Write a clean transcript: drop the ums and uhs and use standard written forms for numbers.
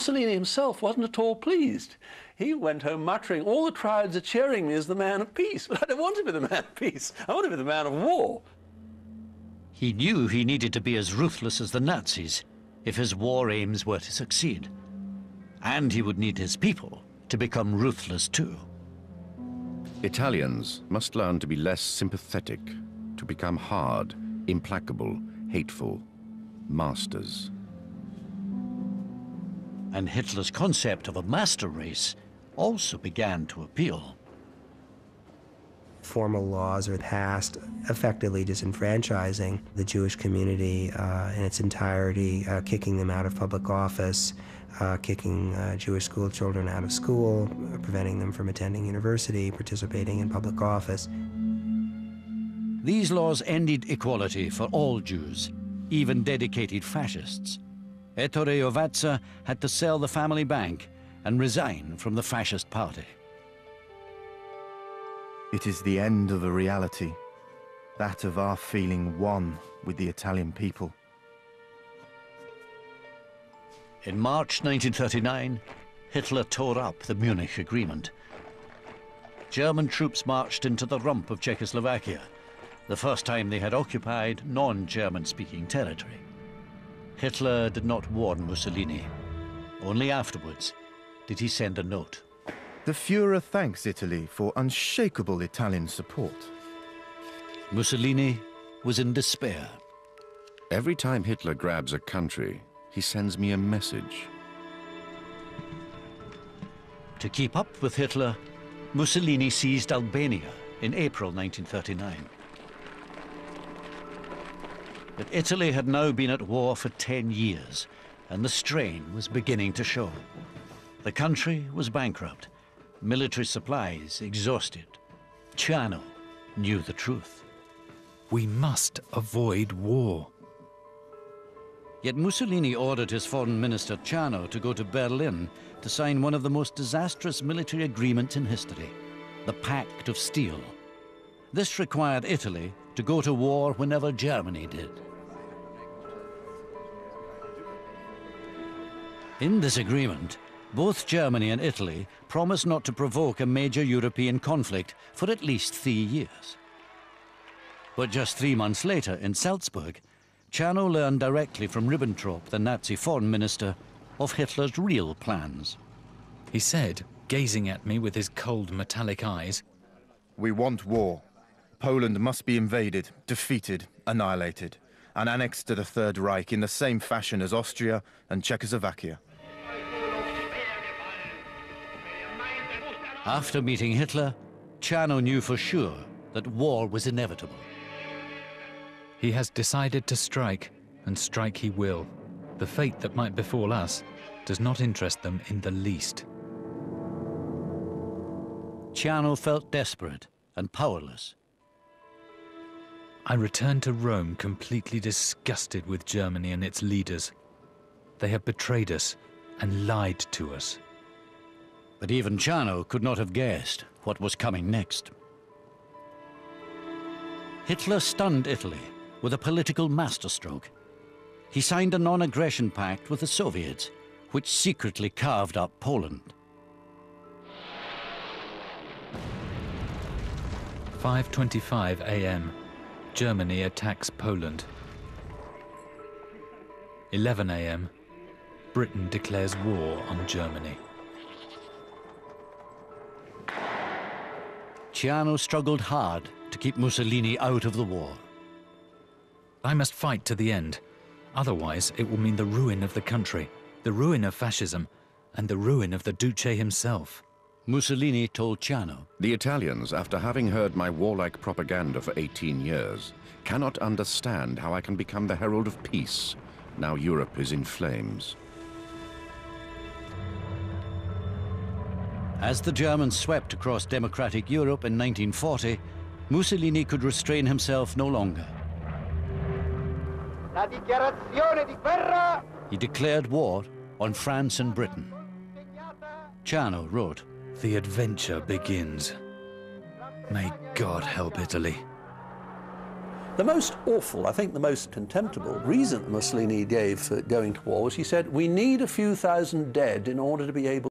Mussolini himself wasn't at all pleased. He went home muttering, all the crowds are cheering me as the man of peace. But I don't want to be the man of peace. I want to be the man of war. He knew he needed to be as ruthless as the Nazis if his war aims were to succeed. And he would need his people to become ruthless too. Italians must learn to be less sympathetic, to become hard, implacable, hateful, masters. And Hitler's concept of a master race also began to appeal. Formal laws are passed, effectively disenfranchising the Jewish community in its entirety, kicking them out of public office, kicking Jewish school children out of school, preventing them from attending university, participating in public office. These laws ended equality for all Jews, even dedicated fascists. Ettore Ovazza had to sell the family bank and resign from the fascist party. It is the end of a reality, that of our feeling one with the Italian people. In March 1939, Hitler tore up the Munich Agreement. German troops marched into the rump of Czechoslovakia, the first time they had occupied non-German-speaking territory. Hitler did not warn Mussolini. Only afterwards did he send a note. The Führer thanks Italy for unshakable Italian support. Mussolini was in despair. Every time Hitler grabs a country, he sends me a message. To keep up with Hitler, Mussolini seized Albania in April 1939. But Italy had now been at war for 10 years, and the strain was beginning to show. The country was bankrupt, military supplies exhausted. Ciano knew the truth. We must avoid war. Yet Mussolini ordered his foreign minister Ciano to go to Berlin to sign one of the most disastrous military agreements in history, the Pact of Steel. This required Italy to go to war whenever Germany did. In this agreement, both Germany and Italy promised not to provoke a major European conflict for at least 3 years. But just 3 months later in Salzburg, Ciano learned directly from Ribbentrop, the Nazi foreign minister, of Hitler's real plans. He said, gazing at me with his cold metallic eyes, We want war. Poland must be invaded, defeated, annihilated, and annexed to the Third Reich in the same fashion as Austria and Czechoslovakia. After meeting Hitler, Ciano knew for sure that war was inevitable. he has decided to strike, and strike he will. The fate that might befall us does not interest them in the least. Ciano felt desperate and powerless. I returned to Rome completely disgusted with Germany and its leaders. They have betrayed us and lied to us. But even Ciano could not have guessed what was coming next. Hitler stunned Italy with a political masterstroke. He signed a non-aggression pact with the Soviets, which secretly carved up Poland. 5:25 a.m. Germany attacks Poland. 11 a.m. Britain declares war on Germany. Ciano struggled hard to keep Mussolini out of the war. I must fight to the end. Otherwise, it will mean the ruin of the country, the ruin of fascism, and the ruin of the Duce himself. Mussolini told Ciano, The Italians, after having heard my warlike propaganda for 18 years, cannot understand how I can become the herald of peace, now Europe is in flames. As the Germans swept across democratic Europe in 1940, Mussolini could restrain himself no longer. La dichiarazione di guerra. He declared war on France and Britain. Ciano wrote, The adventure begins. May God help Italy. The most awful, I think the most contemptible reason Mussolini gave for going to war was he said, we need a few thousand dead in order to be able